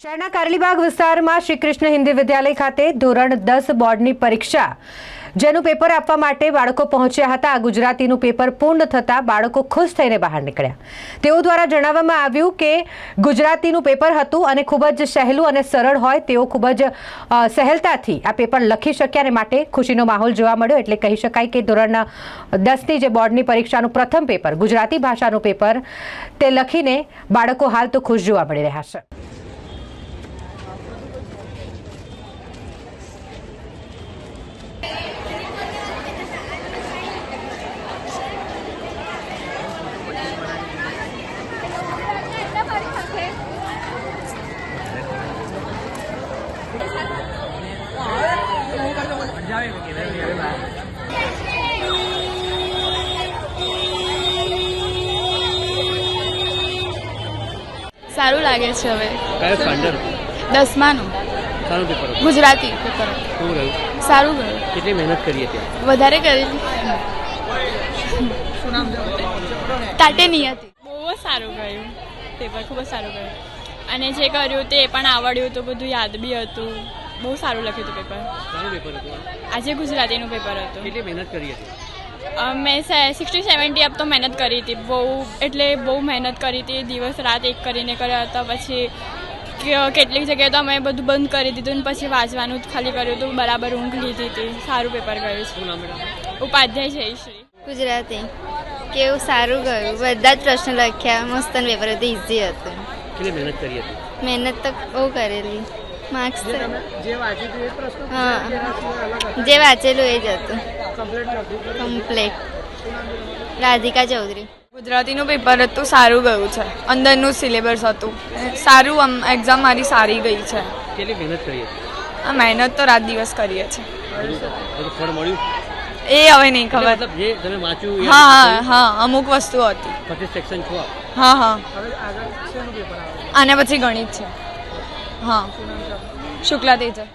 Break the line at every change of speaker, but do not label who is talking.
શહેરના કારેલીબાગ વિસ્તારમાં શ્રી કૃષ્ણ હિન્દી વિદ્યાલય ખાતે ધોરણ 10 બોર્ડની પરીક્ષા જેનું પેપર આપવા માટે બાળકો પહોંચ્યા હતા। ગુજરાતીનું પેપર પૂર્ણ થતાં બાળકો ખુશ થઈને બહાર નીકળ્યા। તેઓ દ્વારા જણાવવામાં આવ્યું કે ગુજરાતીનું પેપર હતું અને ખૂબ જ સહેલું અને સરળ હોય તેઓ ખૂબ જ સહેલતાથી આ પેપર લખી શક્યા અને માટે ખુશીનો માહોલ જોવા મળ્યો। એટલે કહી શકાય કે ધોરણ 10ની જે બોર્ડની પરીક્ષાનું પ્રથમ પેપર ગુજરાતી ભાષાનું પેપર તે લખીને બાળકો હાલ તો ખુશ જોવા મળી રહ્યા છે।
સારું લાગે છે। હવે
કયો સ્ટાન્ડર્ડ?
10માનું
સારું પેપર હતું?
ગુજરાતી પેપર
શું રહ્યું?
સારું ગયું।
કેટલી મહેનત કરી હતી?
વધારે કરેલી તાટે નહીં હતી। બહુ જ સારું ગયું પેપર, ખૂબ જ સારું ગયું અને જે કર્યું તે પણ આવડ્યું તો બધું યાદ બી હતું। બહુ સારું લખ્યું હતું પેપર।
સારું પેપર હતું?
આજે ગુજરાતીનું પેપર હતું।
કેટલી મહેનત કરી હતી?
મેં 60-70 અપ તો મહેનત કરી હતી। બહુ મહેનત કરી હતી, દિવસ રાત એક કરીને કર્યા હતા। પછી કેટલીક જગ્યાએ તો અમે બધું બંધ કરી દીધું ને પછી વાંચવાનું જ ખાલી કર્યું હતું। બરાબર ઊંઘ લીધી હતી। સારું પેપર ગયું છે।
શું નામ બેટા?
ઉપાધ્યાય જયશ્રી।
ગુજરાતી કેવું સારું ગયું, બધા જ પ્રશ્ન લખ્યા, મસ્ત પેપર હતું, ઇઝી હતું।
કેટલી મહેનત કરી હતી?
મહેનત તો બહુ કરેલી, માર્ક્સ
જે વાંચ્યું હતું એ પ્રશ્ન?
હા, જે વાંચેલું એ જ હતું કમ્પ્લીટ। રાધિકા ચૌધરી।
ગુજરાતીનું પેપર હતું, સારું ગયું છે। અંદરનું સિલેબસ હતું સારું, આમ એક્ઝામ મારી સારી ગઈ છે।
કેટલી મહેનત કરી હતી?
આ મહેનત તો રાત દિવસ કરીએ છીએ।
બધું ફળ મળ્યું?
એ હવે નહીં ખબર।
મતલબ જે તમે વાંચ્યું એ
હા હા, અમુક વસ્તુ હતી।
સેટિસ્ફેક્શન છો આપ?
હા હા, આને પછી ગણિત છે। હા, શુક્લા તેજલ।